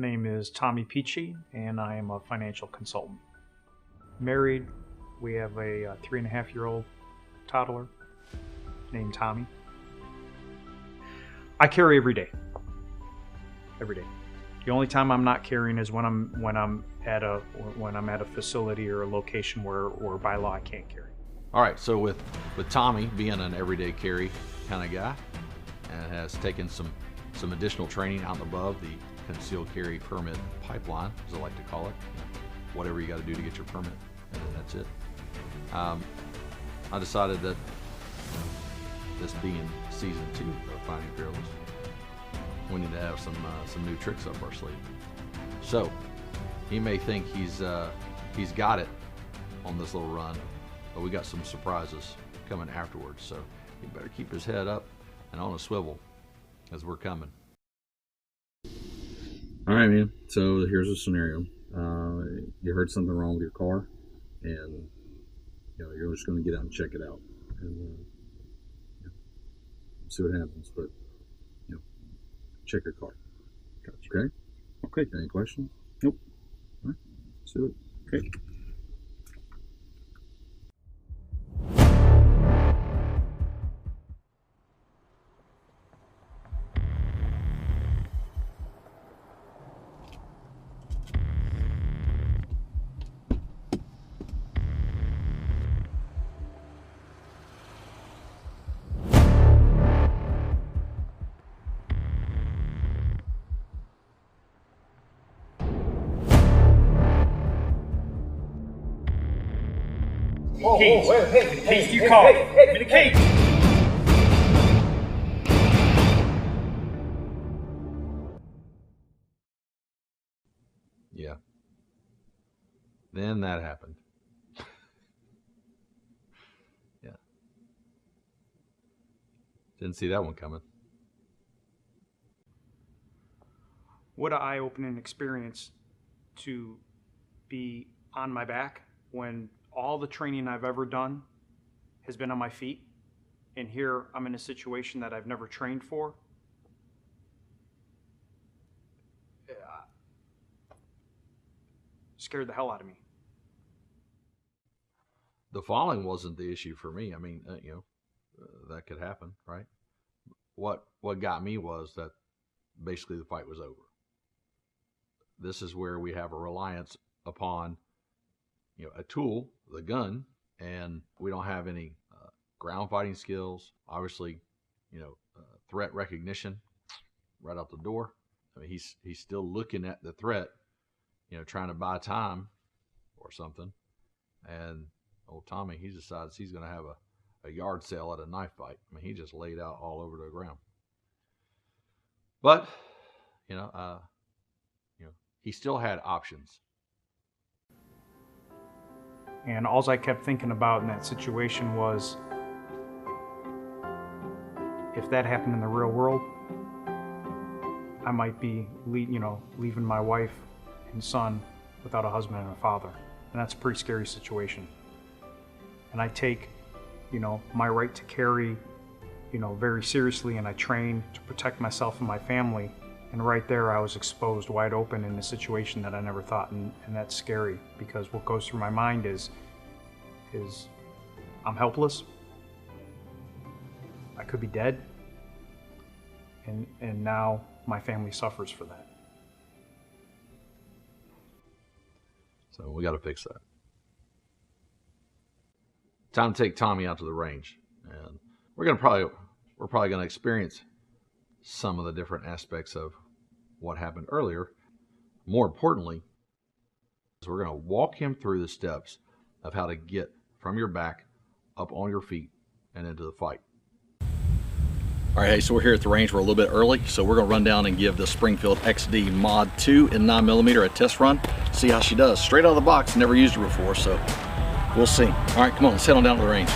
name is Tommy Peachy, and I am a financial consultant. Married, we have a 3.5-year-old toddler named Tommy. I carry every day. Every day. The only time I'm not carrying is when I'm at a facility or a location where by law I can't carry. All right, so with Tommy being an everyday carry kind of guy, and has taken some additional training out and above the concealed carry permit pipeline, as I like to call it, whatever you got to do to get your permit, and then that's it. I decided that this being season 2 of Finding Fearless, we need to have some new tricks up our sleeve. So he may think he's got it on this little run, but we got some surprises coming afterwards. So he better keep his head up and on a swivel as we're coming. All right, man. So here's a scenario. You heard something wrong with your car, and you're just going to get out and check it out, and see what happens. But check your car. Gotcha. Okay. Any questions? Nope. All right. Let's do it. Okay. Cage. The cage you call. Give me the cage. Yeah. Then that happened. Yeah. Didn't see that one coming. What an eye-opening experience to be on my back when all the training I've ever done has been on my feet, and here I'm in a situation that I've never trained for. Scared the hell out of me. The falling wasn't the issue for me. I mean, that could happen, right? What got me was that basically the fight was over. This is where we have a reliance upon a tool, the gun, and we don't have any ground fighting skills. Obviously, threat recognition right out the door. I mean, he's still looking at the threat, trying to buy time or something. And old Tommy, he decides he's going to have a yard sale at a knife fight. I mean, he just laid out all over the ground. But, he still had options. And all I kept thinking about in that situation was, if that happened in the real world, I might be, leaving my wife and son without a husband and a father. And that's a pretty scary situation. And I take, my right to carry, very seriously, and I train to protect myself and my family. And right there, I was exposed wide open in a situation that I never thought, and that's scary, because what goes through my mind is I'm helpless. I could be dead, and now my family suffers for that. So we got to fix that. Time to take Tommy out to the range, and we're probably going to experience some of the different aspects of what happened earlier. More importantly, we're going to walk him through the steps of how to get from your back up on your feet and into the fight. All right, hey, so we're here at the range. We're a little bit early, so we're gonna run down and give the Springfield XD Mod 2 in 9mm a test run, see how she does. Straight out of the box, never used her before, so we'll see. All right, come on, let's head on down to the range.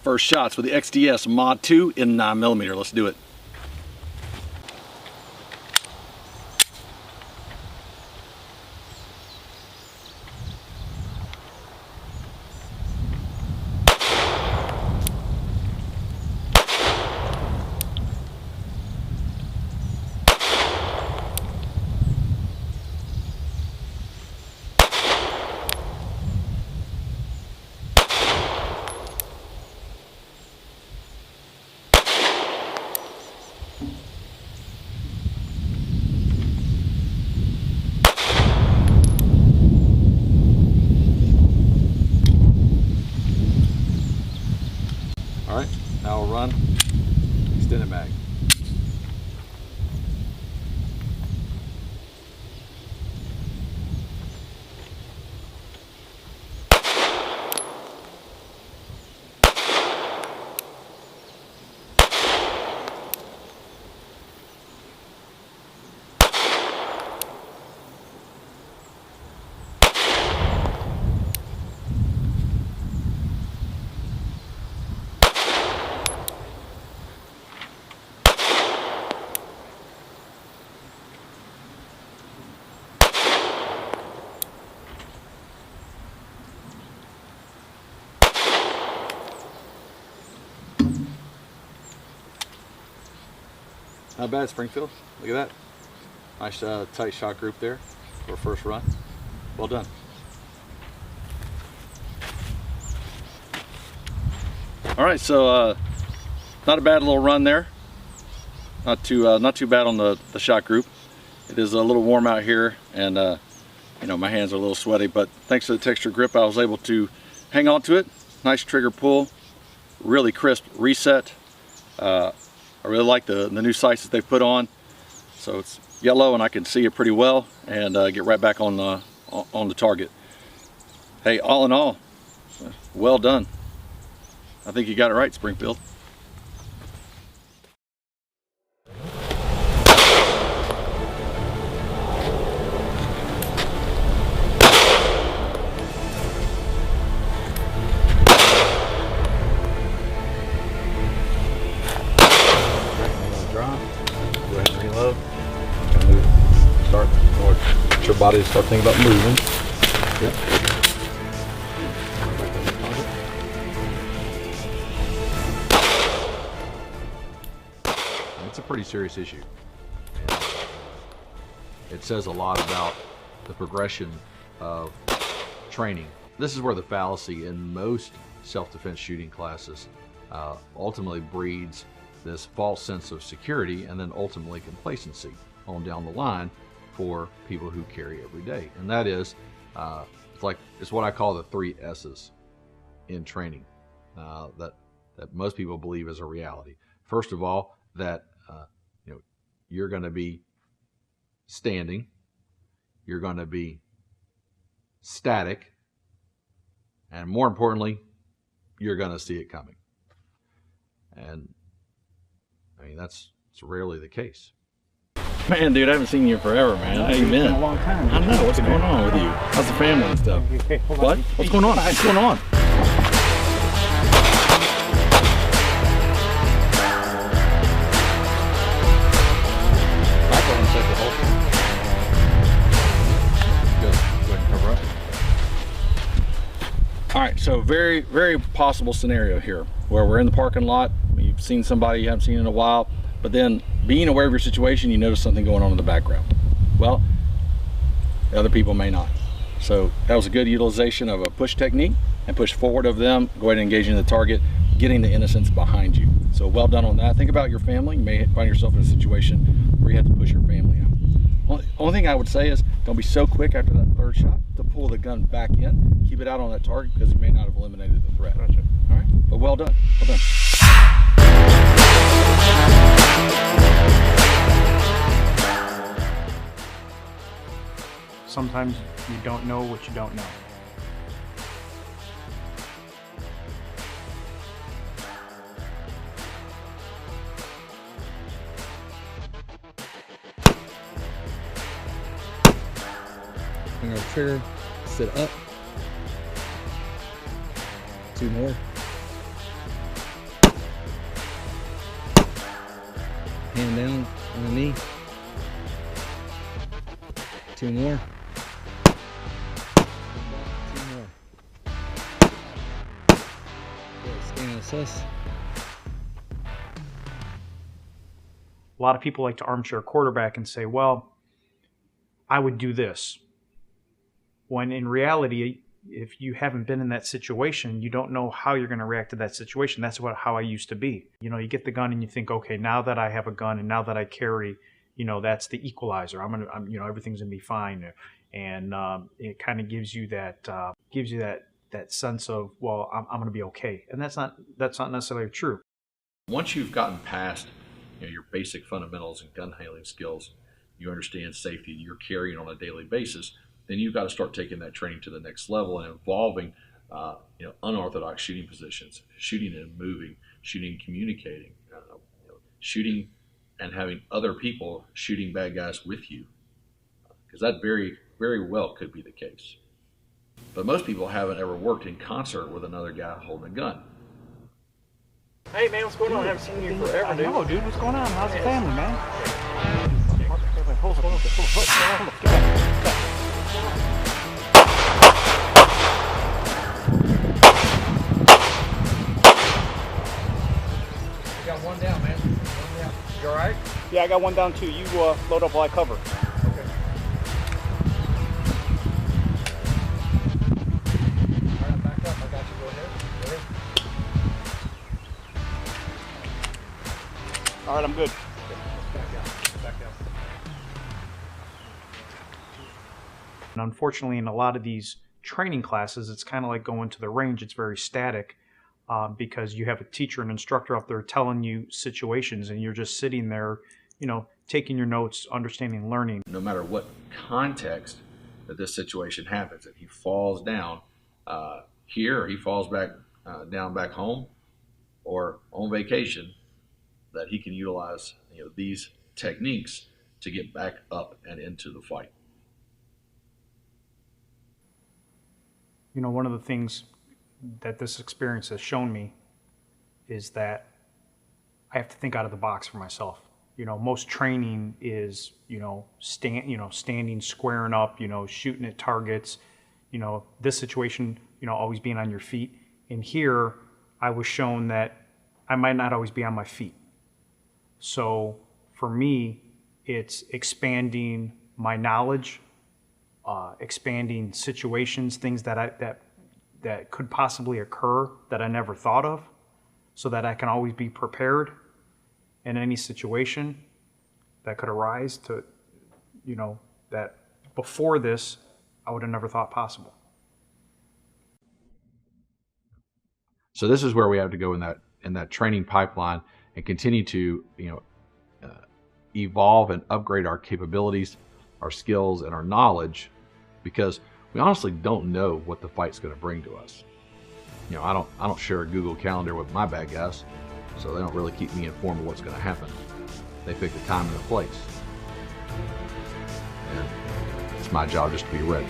first shots with the XDS Mod 2 in 9mm. Let's do it. All right, now we'll run extended mag. Not bad, Springfield. Look at that. Nice tight shot group there for a first run. Well done. All right, so not a bad little run there. Not too bad on the shot group. It is a little warm out here, and you know, my hands are a little sweaty, but thanks to the texture grip, I was able to hang on to it. Nice trigger pull, really crisp reset. I really like the new sights that they've put on. So it's yellow and I can see it pretty well, and get right back on the target. Hey, all in all, well done. I think you got it right, Springfield. Your body start thinking about moving. Yep. It's a pretty serious issue. And it says a lot about the progression of training. This is where the fallacy in most self-defense shooting classes ultimately breeds this false sense of security and then ultimately complacency on down the line for people who carry every day. And that is, it's what I call the 3 S's in training that most people believe is a reality. First of all, that you're going to be standing, you're going to be static, and more importantly, you're going to see it coming. And I mean, it's rarely the case. Man, dude, I haven't seen you in forever, man. How you been? It's been a long time. I know. What's going on with you? How's the family and stuff? Hey, hold on. What? What's going on? What's going on? All right, so very, very possible scenario here where we're in the parking lot. You've seen somebody you haven't seen in a while, but then being aware of your situation, you notice something going on in the background. Well, other people may not. So that was a good utilization of a push technique and push forward of them, go ahead and engaging the target, getting the innocents behind you. So well done on that. Think about your family. You may find yourself in a situation where you have to push your family out. Only thing I would say is don't be so quick after that third shot to pull the gun back in. Keep it out on that target because you may not have eliminated the threat. Gotcha. All right, but well done. Well done. Sometimes you don't know what you don't know. Finger on the trigger, sit up. 2 more. Hand down on the knee. 2 more. 2 more. Good. Scan and assess. A lot of people like to armchair quarterback and say, well, I would do this. When in reality, if you haven't been in that situation, you don't know how you're going to react to that situation. That's how I used to be. You know, you get the gun and you think, okay, now that I have a gun and now that I carry, you know, that's the equalizer. You know, everything's gonna be fine, and it kind of gives you that sense of, well, I'm gonna be okay, and that's not necessarily true. Once you've gotten past, you know, your basic fundamentals and gun handling skills, you understand safety, you're carrying on a daily basis, then you've got to start taking that training to the next level and involving you know, unorthodox shooting positions, shooting and moving, shooting and communicating, you know, shooting and having other people shooting bad guys with you, because that very, very well could be the case. But most people haven't ever worked in concert with another guy holding a gun. Hey man, what's going on? I haven't seen you forever, dude. No, dude, what's going on? How's the family, man? You got one down, man. One down. You alright? Yeah, I got one down too. You load up while I cover. Okay. Alright, back up. I got you. Go ahead. Go ahead. All right, I'm good. Back down. Back down. And unfortunately, in a lot of these training classes, it's kind of like going to the range. It's very static because you have a teacher and instructor up there telling you situations, and you're just sitting there, you know, taking your notes, understanding, learning. No matter what context that this situation happens, if he falls down here, or he falls back down back home, or on vacation, that he can utilize, you know, these techniques to get back up and into the fight. You know, one of the things that this experience has shown me is that I have to think out of the box for myself. You know, most training is, you know, standing, squaring up, you know, shooting at targets, you know, this situation, you know, always being on your feet. And here I was shown that I might not always be on my feet. So for me, it's expanding my knowledge, expanding situations, things that could possibly occur that I never thought of, so that I can always be prepared in any situation that could arise to, you know, that before this I would have never thought possible. So this is where we have to go in that training pipeline and continue to, you know, evolve and upgrade our capabilities, our skills, and our knowledge, because we honestly don't know what the fight's going to bring to us. You know, I don't share a Google Calendar with my bad guys, so they don't really keep me informed of what's going to happen. They pick the time and the place, and it's my job just to be ready.